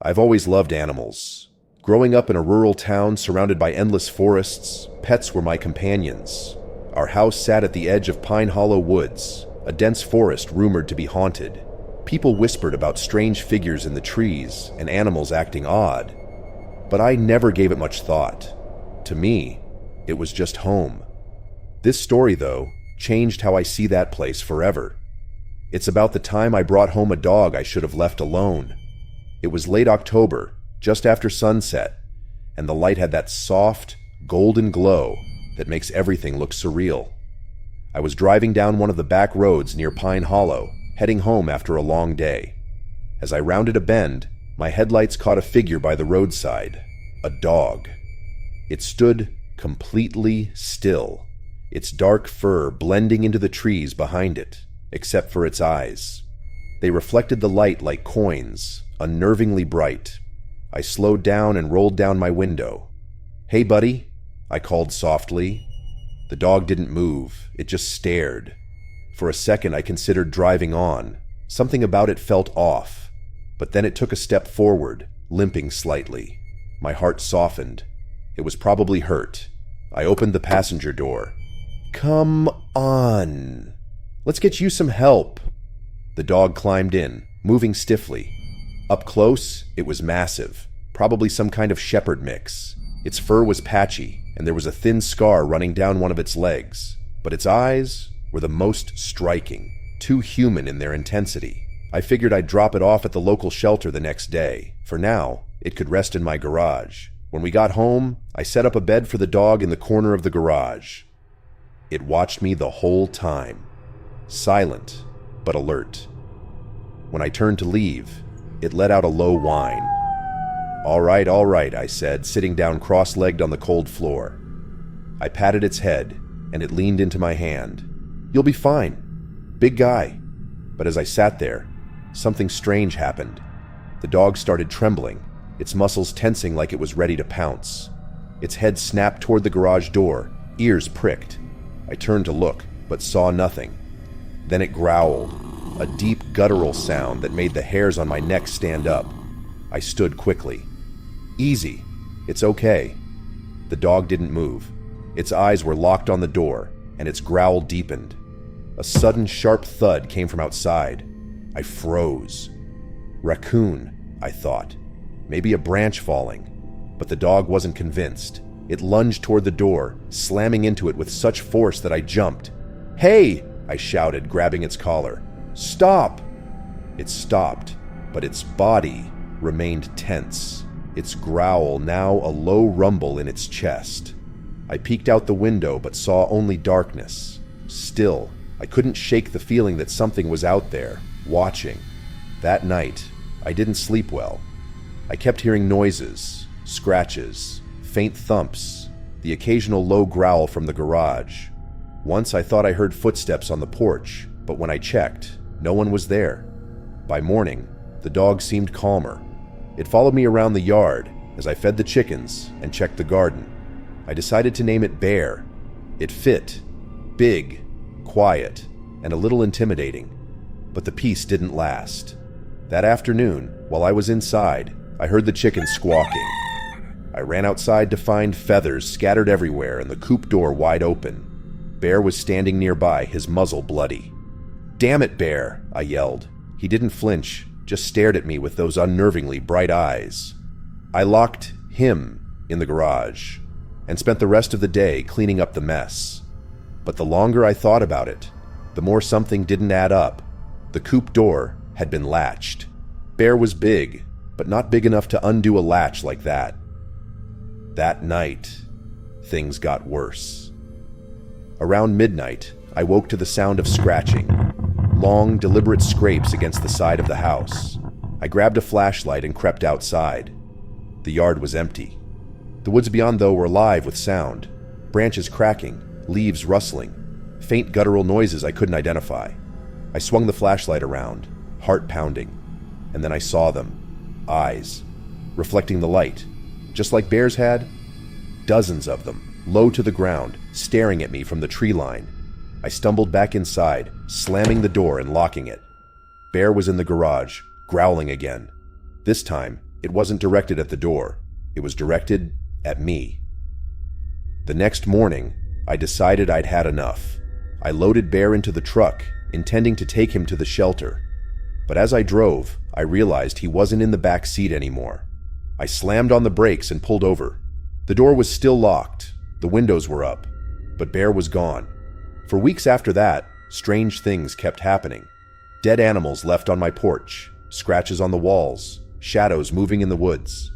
I've always loved animals. Growing up in a rural town surrounded by endless forests, pets were my companions. Our house sat at the edge of Pine Hollow Woods, a dense forest rumored to be haunted. People whispered about strange figures in the trees and animals acting odd, but I never gave it much thought. To me, it was just home. This story, though, changed how I see that place forever. It's about the time I brought home a dog I should have left alone. It was late October, just after sunset, and the light had that soft, golden glow that makes everything look surreal. I was driving down one of the back roads near Pine Hollow, heading home after a long day. As I rounded a bend, my headlights caught a figure by the roadside, a dog. It stood completely still, its dark fur blending into the trees behind it, except for its eyes. They reflected the light like coins, unnervingly bright. I slowed down and rolled down my window. "Hey, buddy," I called softly. The dog didn't move, it just stared. For a second I considered driving on. Something about it felt off. But then it took a step forward, limping slightly. My heart softened. It was probably hurt. I opened the passenger door. "Come on. Let's get you some help." The dog climbed in, moving stiffly. Up close, it was massive, probably some kind of shepherd mix. Its fur was patchy, and there was a thin scar running down one of its legs. But its eyes were the most striking, too human in their intensity. I figured I'd drop it off at the local shelter the next day. For now, it could rest in my garage. When we got home, I set up a bed for the dog in the corner of the garage. It watched me the whole time, silent but alert. When I turned to leave, it let out a low whine. All right, I said, sitting down cross-legged on the cold floor. I patted its head, and it leaned into my hand. "You'll be fine. Big guy." But as I sat there, something strange happened. The dog started trembling, its muscles tensing like it was ready to pounce. Its head snapped toward the garage door, ears pricked. I turned to look, but saw nothing. Then it growled, a deep guttural sound that made the hairs on my neck stand up. I stood quickly. "Easy. It's okay." The dog didn't move. Its eyes were locked on the door, and its growl deepened. A sudden sharp thud came from outside. I froze. Raccoon, I thought. Maybe a branch falling. But the dog wasn't convinced. It lunged toward the door, slamming into it with such force that I jumped. "Hey!" I shouted, grabbing its collar. "Stop!" It stopped, but its body remained tense, its growl now a low rumble in its chest. I peeked out the window but saw only darkness. Still, I couldn't shake the feeling that something was out there, watching. That night, I didn't sleep well. I kept hearing noises, scratches, faint thumps, the occasional low growl from the garage. Once I thought I heard footsteps on the porch, but when I checked, no one was there. By morning, the dog seemed calmer. It followed me around the yard as I fed the chickens and checked the garden. I decided to name it Bear. It fit, big, quiet, and a little intimidating. But the peace didn't last. That afternoon, while I was inside, I heard the chickens squawking. I ran outside to find feathers scattered everywhere and the coop door wide open. Bear was standing nearby, his muzzle bloody. "Damn it, Bear!" I yelled. He didn't flinch, just stared at me with those unnervingly bright eyes. I locked him in the garage and spent the rest of the day cleaning up the mess. But the longer I thought about it, the more something didn't add up. The coop door had been latched. Bear was big, but not big enough to undo a latch like that. That night, things got worse. Around midnight, I woke to the sound of scratching, long, deliberate scrapes against the side of the house. I grabbed a flashlight and crept outside. The yard was empty. The woods beyond, though, were alive with sound, branches cracking, leaves rustling, faint guttural noises I couldn't identify. I swung the flashlight around, heart pounding, and then I saw them. Eyes, reflecting the light, just like Bear's had. Dozens of them, low to the ground, staring at me from the tree line. I stumbled back inside, slamming the door and locking it. Bear was in the garage, growling again. This time, It wasn't directed at the door. It was directed at me. The next morning, I decided I'd had enough. I loaded Bear into the truck, intending to take him to the shelter. But as I drove, I realized he wasn't in the back seat anymore. I slammed on the brakes and pulled over. The door was still locked, the windows were up, but Bear was gone. For weeks after that, strange things kept happening. Dead animals left on my porch, scratches on the walls, shadows moving in the woods.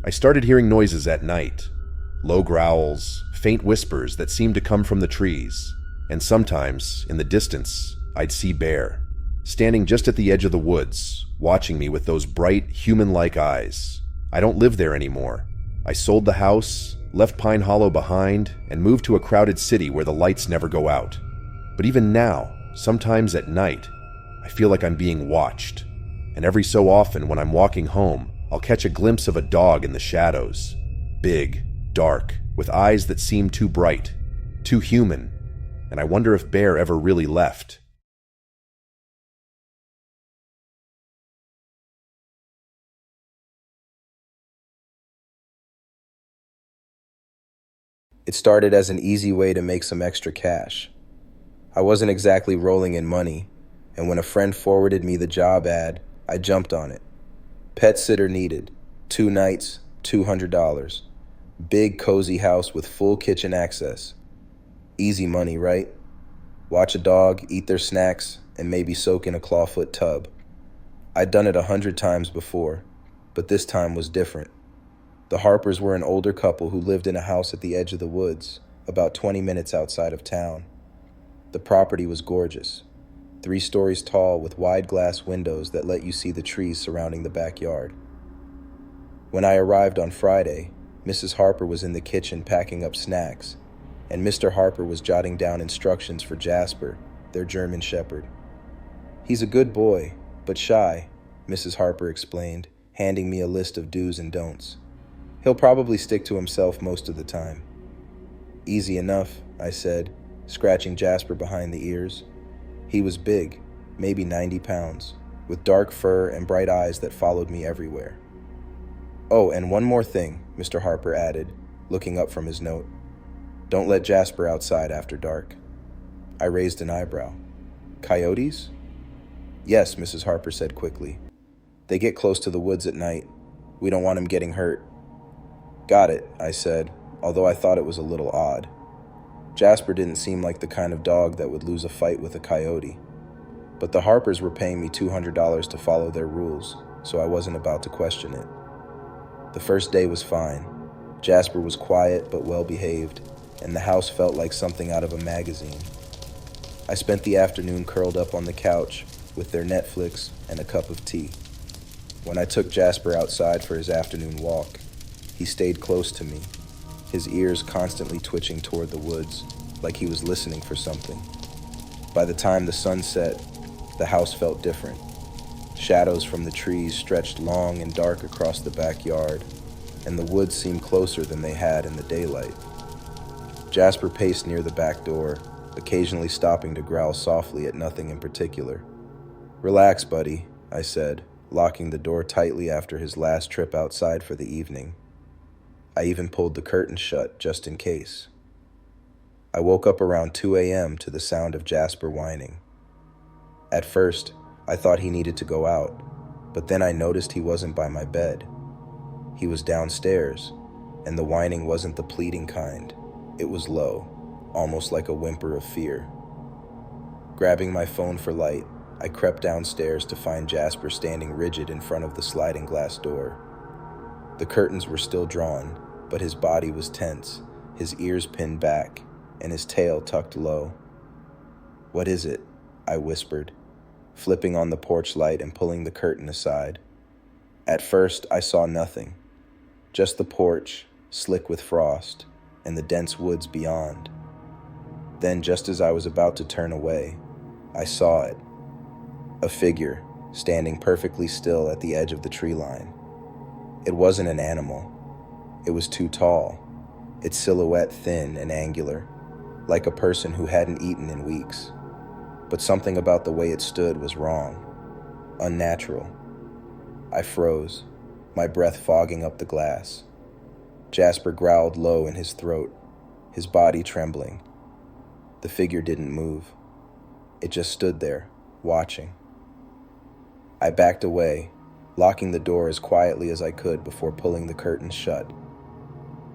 I started hearing noises at night. Low growls, faint whispers that seemed to come from the trees. And sometimes, in the distance, I'd see Bear, standing just at the edge of the woods, watching me with those bright, human-like eyes. I don't live there anymore. I sold the house, left Pine Hollow behind, and moved to a crowded city where the lights never go out. But even now, sometimes at night, I feel like I'm being watched. And every so often when I'm walking home, I'll catch a glimpse of a dog in the shadows. Big, dark, with eyes that seem too bright, too human. And I wonder if Bear ever really left. It started as an easy way to make some extra cash. I wasn't exactly rolling in money, and when a friend forwarded me the job ad, I jumped on it. Pet sitter needed, 2 nights, $200. Big cozy house with full kitchen access. Easy money, right? Watch a dog, eat their snacks, and maybe soak in a clawfoot tub. I'd done it 100 times before, but this time was different. The Harpers were an older couple who lived in a house at the edge of the woods, about 20 minutes outside of town. The property was gorgeous, 3 stories tall with wide glass windows that let you see the trees surrounding the backyard. When I arrived on Friday, Mrs. Harper was in the kitchen packing up snacks, and Mr. Harper was jotting down instructions for Jasper, their German shepherd. "He's a good boy, but shy," Mrs. Harper explained, handing me a list of do's and don'ts. "He'll probably stick to himself most of the time." "Easy enough," I said, scratching Jasper behind the ears. He was big, maybe 90 pounds, with dark fur and bright eyes that followed me everywhere. "Oh, and one more thing," Mr. Harper added, looking up from his note. "Don't let Jasper outside after dark." I raised an eyebrow. "Coyotes?" "Yes," Mrs. Harper said quickly. "They get close to the woods at night. We don't want him getting hurt." "Got it," I said, although I thought it was a little odd. Jasper didn't seem like the kind of dog that would lose a fight with a coyote. But the Harpers were paying me $200 to follow their rules, so I wasn't about to question it. The first day was fine. Jasper was quiet but well-behaved, and the house felt like something out of a magazine. I spent the afternoon curled up on the couch with their Netflix and a cup of tea. When I took Jasper outside for his afternoon walk, he stayed close to me, his ears constantly twitching toward the woods, like he was listening for something. By the time the sun set, the house felt different. Shadows from the trees stretched long and dark across the backyard, and the woods seemed closer than they had in the daylight. Jasper paced near the back door, occasionally stopping to growl softly at nothing in particular. "Relax, buddy," I said, locking the door tightly after his last trip outside for the evening. I even pulled the curtain shut just in case. I woke up around 2 a.m. to the sound of Jasper whining. At first, I thought he needed to go out, but then I noticed he wasn't by my bed. He was downstairs, and the whining wasn't the pleading kind. It was low, almost like a whimper of fear. Grabbing my phone for light, I crept downstairs to find Jasper standing rigid in front of the sliding glass door. The curtains were still drawn, but his body was tense, his ears pinned back, and his tail tucked low. "What is it?" I whispered, flipping on the porch light and pulling the curtain aside. At first, I saw nothing, just the porch, slick with frost, and the dense woods beyond. Then, just as I was about to turn away, I saw it. A figure, standing perfectly still at the edge of the tree line. It wasn't an animal. It was too tall, its silhouette thin and angular, like a person who hadn't eaten in weeks. But something about the way it stood was wrong, unnatural. I froze, my breath fogging up the glass. Jasper growled low in his throat, his body trembling. The figure didn't move. It just stood there, watching. I backed away, locking the door as quietly as I could before pulling the curtains shut.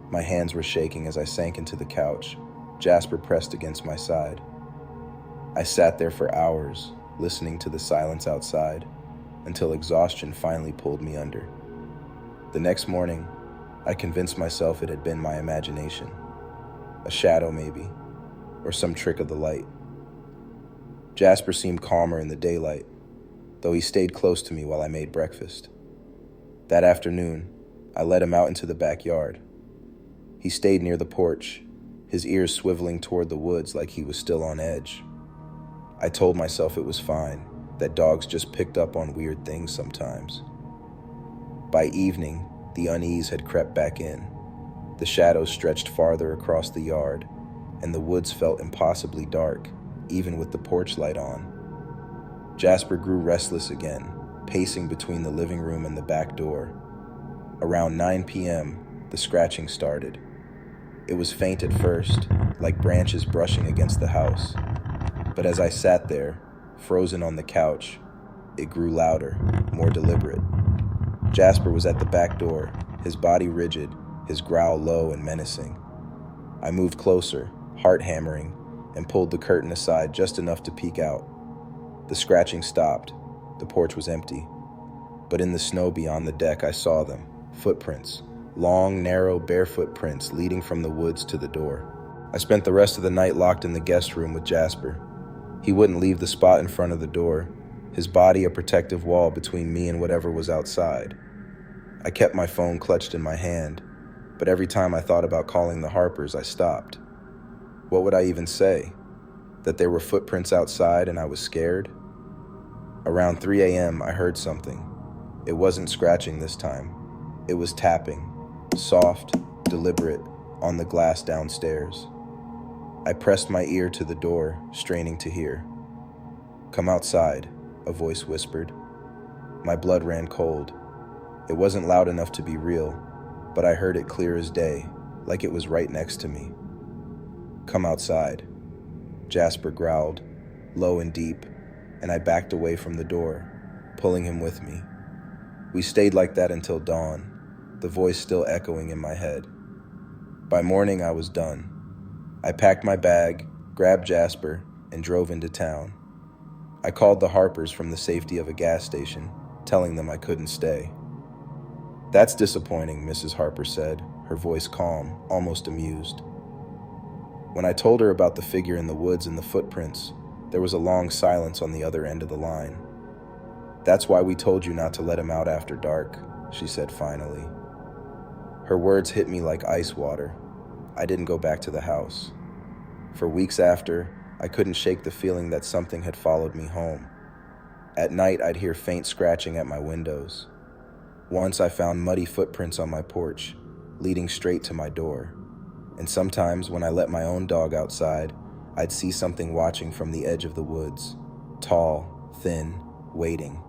My hands were shaking as I sank into the couch, Jasper pressed against my side. I sat there for hours, listening to the silence outside, until exhaustion finally pulled me under. The next morning, I convinced myself it had been my imagination. A shadow, maybe, or some trick of the light. Jasper seemed calmer in the daylight, though he stayed close to me while I made breakfast. That afternoon, I led him out into the backyard. He stayed near the porch, his ears swiveling toward the woods like he was still on edge. I told myself it was fine, that dogs just picked up on weird things sometimes. By evening, the unease had crept back in. The shadows stretched farther across the yard, and the woods felt impossibly dark, even with the porch light on. Jasper grew restless again, pacing between the living room and the back door. Around 9 p.m., the scratching started. It was faint at first, like branches brushing against the house. But as I sat there, frozen on the couch, it grew louder, more deliberate. Jasper was at the back door, his body rigid, his growl low and menacing. I moved closer, heart hammering, and pulled the curtain aside just enough to peek out. The scratching stopped. The porch was empty. But in the snow beyond the deck, I saw them, footprints, long, narrow, barefoot prints leading from the woods to the door. I spent the rest of the night locked in the guest room with Jasper. He wouldn't leave the spot in front of the door, his body a protective wall between me and whatever was outside. I kept my phone clutched in my hand, but every time I thought about calling the Harpers, I stopped. What would I even say? That there were footprints outside and I was scared? Around 3 a.m., I heard something. It wasn't scratching this time. It was tapping, soft, deliberate, on the glass downstairs. I pressed my ear to the door, straining to hear. "Come outside," a voice whispered. My blood ran cold. It wasn't loud enough to be real, but I heard it clear as day, like it was right next to me. "Come outside," Jasper growled, low and deep, and I backed away from the door, pulling him with me. We stayed like that until dawn, the voice still echoing in my head. By morning, I was done. I packed my bag, grabbed Jasper, and drove into town. I called the Harpers from the safety of a gas station, telling them I couldn't stay. "That's disappointing," Mrs. Harper said, her voice calm, almost amused. When I told her about the figure in the woods and the footprints, there was a long silence on the other end of the line. "That's why we told you not to let him out after dark," she said finally. Her words hit me like ice water. I didn't go back to the house. For weeks after, I couldn't shake the feeling that something had followed me home. At night, I'd hear faint scratching at my windows. Once I found muddy footprints on my porch, leading straight to my door. And sometimes when I let my own dog outside, I'd see something watching from the edge of the woods, tall, thin, waiting.